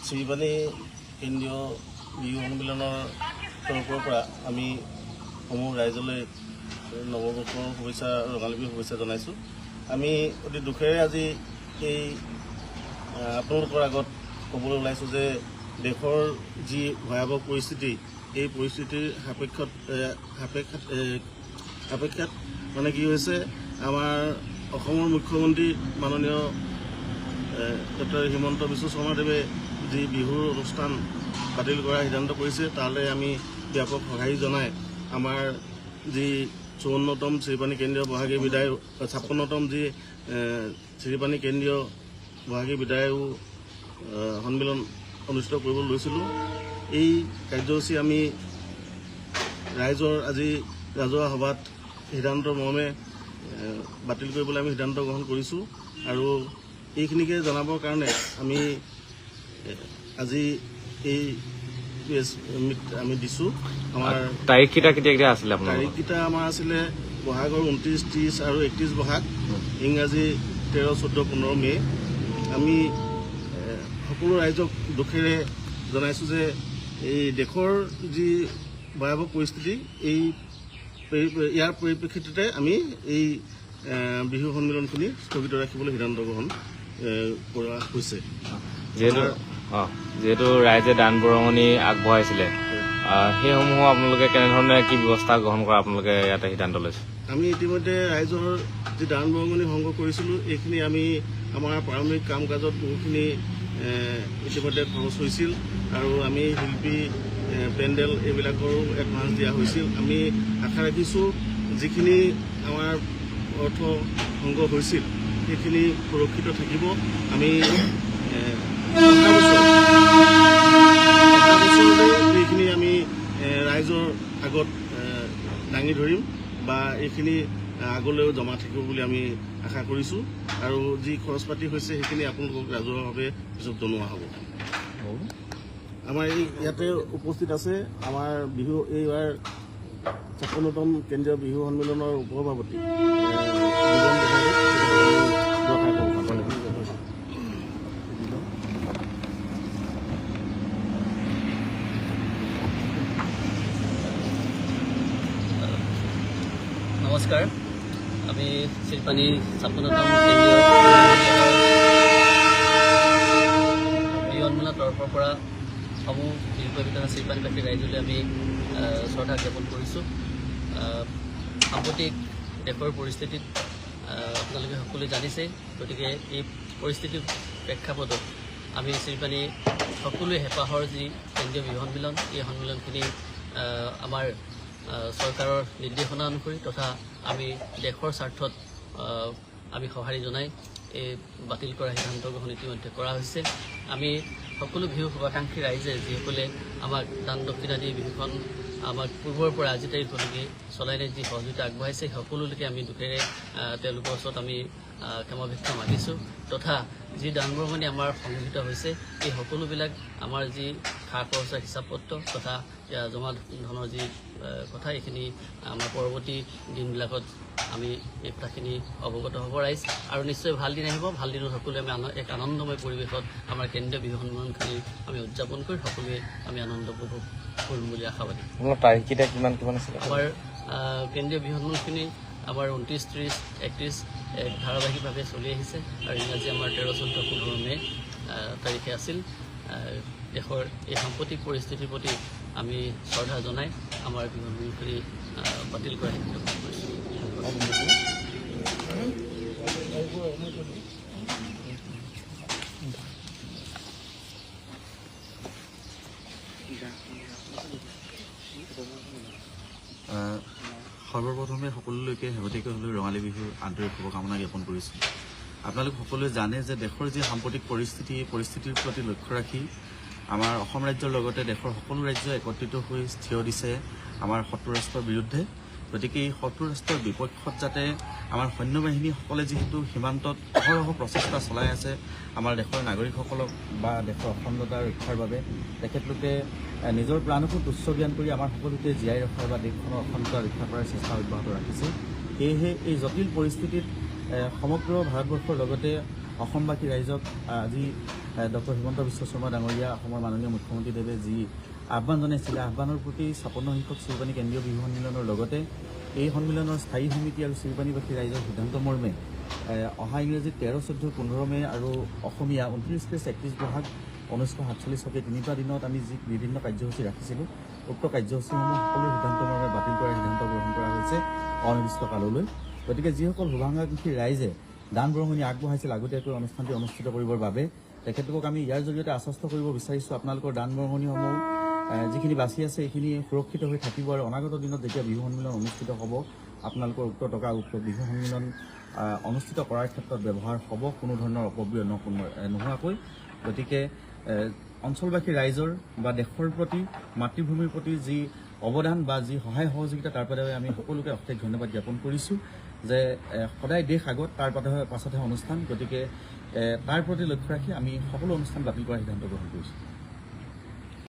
শ্ৰীবাণী কেন্দ্ৰীয় বিহু সন্মিলনৰ তৰফৰ পৰা আমি সমূহ ৰাইজলৈ নৱবৰ্ষৰ শুভেচ্ছা ৰঙালী বিহুৰ শুভেচ্ছা জনাইছোঁ। আমি অতি দুখেৰে আজি এই আপোনালোকৰ আগত ক'বলৈ ওলাইছোঁ যে দেশৰ যি ভয়াৱহ পৰিস্থিতি, এই পৰিস্থিতিৰ সাপেক্ষত মানে কি হৈছে, আমাৰ অসমৰ মুখ্যমন্ত্ৰী মাননীয় ডক্টৰ হিমন্ত বিশ্ব শৰ্মাদেৱে যি বিহুৰ অনুষ্ঠান বাতিল কৰাৰ সিদ্ধান্ত কৰিছে, তালৈ আমি ব্যাপক সঁহাৰি জনাই আমাৰ যি 54তম শ্ৰীবাণী কেন্দ্ৰীয় বহাগী বিদায় 56তম যি শ্ৰীবাণী কেন্দ্ৰীয় বহাগী বিদায়ো সন্মিলন অনুষ্ঠিত কৰিবলৈ লৈছিলোঁ। এই কাৰ্যসূচী আমি ৰাইজৰ আজি ৰাজহুৱা সভাত সিদ্ধান্ত মৰ্মে বাতিল কৰিবলৈ আমি সিদ্ধান্ত গ্ৰহণ কৰিছোঁ। আৰু এইখিনিকে জনাবৰ কাৰণে আমি আজি এই আমি দিছোঁ। আমাৰ তাৰিখকেইটা কেতিয়া আছিলে? তাৰিখকেইটা আমাৰ আছিলে বহাগৰ 29, 30 আৰু 31 বহাগ, ইংৰাজী 13, 14, 15 মে'। আমি সকলো ৰাইজক দুখেৰে জনাইছোঁ যে এই দেশৰ যি ভয়াৱহ পৰিস্থিতি, ইয়াৰ পৰিপ্ৰেক্ষিততে আমি এই বিহু সন্মিলনখিনি স্থগিত ৰাখিবলৈ সিদ্ধান্ত গ্ৰহণ কৰা হৈছে। যিহেতু ৰাইজে দান বৰঙণি আগবঢ়াইছিলে, সেইসমূহ আপোনালোকে কেনেধৰণে কি ব্যৱস্থা গ্ৰহণ কৰা আপোনালোকে ইয়াতে সিদ্ধান্ত লৈছে? আমি ইতিমধ্যে ৰাইজৰ যি দান বৰঙণি সংগ্ৰহ কৰিছিলোঁ, এইখিনি আমি আমাৰ প্ৰাৰম্ভিক কাম কাজত বহুখিনি ইতিমধ্যে খৰচ হৈছিল। আৰু আমি শিল্পী পেণ্ডেল এইবিলাকৰো এডভান্স দিয়া হৈছিল। আমি আশা ৰাখিছোঁ যিখিনি আমাৰ অৰ্থ সংগ্ৰহ হৈছিল সেইখিনি সুৰক্ষিত থাকিব। আমি এইখিনি আমি ৰাইজৰ আগত দাঙি ধৰিম বা এইখিনি আগলৈও জমা থাকিব বুলি আমি আশা কৰিছোঁ। আৰু যি খৰচ পাতি হৈছে সেইখিনি আপোনালোকক ৰাজহুৱাভাৱে পিছত জনোৱা হ'ব। আমাৰ ইয়াতে উপস্থিত আছে আমাৰ বিহু এইবাৰ 56তম কেন্দ্ৰীয় বিহু সন্মিলনৰ উপসভাপতি নমস্কাৰ। আমি শ্ৰীবাণী 56তম কেন্দ্ৰীয় বিহু সন্মিলনৰ তৰফৰ পৰা সমূহ শিল্পী তথা শ্ৰীবাণীবাসী ৰাইজলৈ আমি শ্ৰদ্ধা জ্ঞাপন কৰিছোঁ। সাম্প্ৰতিক দেশৰ পৰিস্থিতিত আপোনালোকে সকলোৱে জানিছে, গতিকে এই পৰিস্থিতিৰ প্ৰেক্ষাপটত আমি শ্ৰীবাণী সকলোৱে হেঁপাহৰ যি কেন্দ্ৰীয় বিহু সন্মিলন, এই সন্মিলনখিনি আমাৰ চৰকাৰৰ নিৰ্দেশনা অনুসৰি তথা আমি দেশৰ স্বাৰ্থত আমি সঁহাৰি জনাই এই বাতিল কৰাৰ সিদ্ধান্ত গ্ৰহণ ইতিমধ্যে কৰা হৈছে। আমি সকলো বিহু শুভাকাংক্ষী ৰাইজে যিসকলে আমাক দান দক্ষিণা দি বিহুখন আমাক পূৰ্বৰ পৰা আজি তাৰিখলৈকে চলাই যি সহযোগিতা আগবঢ়াইছে, সকলোলৈকে আমি দুখেৰে তেওঁলোকৰ ওচৰত আমি ক্ষমা ভিক্ষা মাগিছোঁ। তথা যি দান বৰঙণি আমাৰ সংগৃহীত হৈছে, এই সকলোবিলাক আমাৰ যি খা খৰচৰ হিচাপ পত্ৰ তথা জমা ধনৰ যি কথা, এইখিনি আমাৰ পৰৱৰ্তী দিনবিলাকত আমি এই কথাখিনি অৱগত হ'ব ৰাইজ। আৰু নিশ্চয় ভাল দিন আহিব। ভাল দিনত সকলোৱে আমি এক আনন্দময় পৰিৱেশত আমাৰ কেন্দ্ৰীয় বিহু সন্মিলনখিনি আমি উদযাপন কৰি সকলোৱে আমি আনন্দ উপভোগ কৰিম বুলি আশাবাদী। তাৰিখকেইটা কিমান আছিলে? আমাৰ কেন্দ্ৰীয় বিহু সন্মিলনখিনি আমাৰ 29, 30, 31 ধাৰাবাহিকভাৱে চলি আহিছে। আৰু ইংৰাজী আমাৰ 13, 14, 15 মে' তাৰিখে আছিল। দেশৰ এই সাম্প্ৰতিক পৰিস্থিতিৰ প্ৰতি আমি শ্ৰদ্ধা জনাই আমাৰ বিহু সন্মিলনখিনি বাতিল কৰা সিদ্ধান্ত কৰিছোঁ। সৰ্বপ্ৰথমে সকলোলৈকে শেহতীয়াকৈ হ'লেও ৰঙালী বিহুৰ আন্তৰিক শুভকামনা জ্ঞাপন কৰিছোঁ। আপোনালোক সকলোৱে জানে যে দেশৰ যি সাম্প্ৰতিক পৰিস্থিতিৰ প্ৰতি লক্ষ্য ৰাখি আমাৰ অসম ৰাজ্যৰ লগতে দেশৰ সকলো ৰাজ্য একত্ৰিত হৈ থিয় দিছে আমাৰ শত্ৰু ৰাষ্ট্ৰৰ বিৰুদ্ধে। গতিকে এই শত্ৰু ৰাষ্ট্ৰৰ বিপক্ষত যাতে আমাৰ সৈন্য বাহিনীসকলে যিহেতু সীমান্তত অহৰহ প্ৰচেষ্টা চলাই আছে আমাৰ দেশৰ নাগৰিকসকলক বা দেশৰ অখণ্ডতা ৰক্ষাৰ বাবে, তেখেতলোকে নিজৰ প্ৰাণকো তুচ্ছ জ্ঞান কৰি আমাৰ সকলোকে জীয়াই ৰখাৰ বা দেশখনৰ অখণ্ডতা ৰক্ষা কৰাৰ চেষ্টা অব্যাহত ৰাখিছে। সেয়েহে এই জটিল পৰিস্থিতিত সমগ্ৰ ভাৰতবৰ্ষৰ লগতে অসমবাসী ৰাইজক আজি ডক্টৰ হিমন্ত বিশ্ব শৰ্মা ডাঙৰীয়া অসমৰ মাননীয় মুখ্যমন্ত্ৰীদেৱে যি আহ্বান জনাইছিলে, আহ্বানৰ প্ৰতি 56 সংখ্যক চিৰপানী কেন্দ্ৰীয় বিহু সন্মিলনৰ লগতে এই সন্মিলনৰ স্থায়ী সমিতি আৰু চিৰপানীবাসী ৰাইজৰ সিদ্ধান্ত মৰ্মে অহা ইংৰাজী 13, 14, 15 মে আৰু অসমীয়া 29, 31 বহাগ 1947 চকে 3টা দিনত আমি যি বিভিন্ন কাৰ্যসূচী ৰাখিছিলোঁ, উক্ত কাৰ্যসূচীসমূহ সকলো সিদ্ধান্ত মৰ্মে বাতিল কৰাৰ সিদ্ধান্ত গ্ৰহণ কৰা হৈছে অনিৰ্দিষ্ট কাললৈ। গতিকে যিসকল শুভাকাংক্ষী ৰাইজে দান বৰঙণি আগবঢ়াইছিল আগতীয়াকৈ অনুষ্ঠানটি অনুষ্ঠিত কৰিবৰ বাবে, তেখেতলোকক আমি ইয়াৰ জৰিয়তে আশ্বস্ত কৰিব বিচাৰিছোঁ আপোনালোকৰ দান বৰঙণিসমূহ যিখিনি বাচি আছে এইখিনি সুৰক্ষিত হৈ থাকিব আৰু অনাগত দিনত যেতিয়া বিহু সন্মিলন অনুষ্ঠিত হ'ব আপোনালোকৰ উক্ত টকা উক্ত বিহু সন্মিলন অনুষ্ঠিত কৰাৰ ক্ষেত্ৰত ব্যৱহাৰ হ'ব, কোনো ধৰণৰ অপব্যয় নোহোৱাকৈ। গতিকে অঞ্চলবাসী ৰাইজৰ বা দেশৰ প্ৰতি মাতৃভূমিৰ প্ৰতি যি অৱদান বা যি সহায় সহযোগিতা তাৰ বাবে আমি সকলোকে অশেষ ধন্যবাদ জ্ঞাপন কৰিছোঁ যে সদায় দেশ আগত তাৰ পাছতহে অনুষ্ঠান। গতিকে তাৰ প্ৰতি লক্ষ্য ৰাখি আমি সকলো অনুষ্ঠান বাতিল কৰাৰ সিদ্ধান্ত গ্ৰহণ কৰিছোঁ।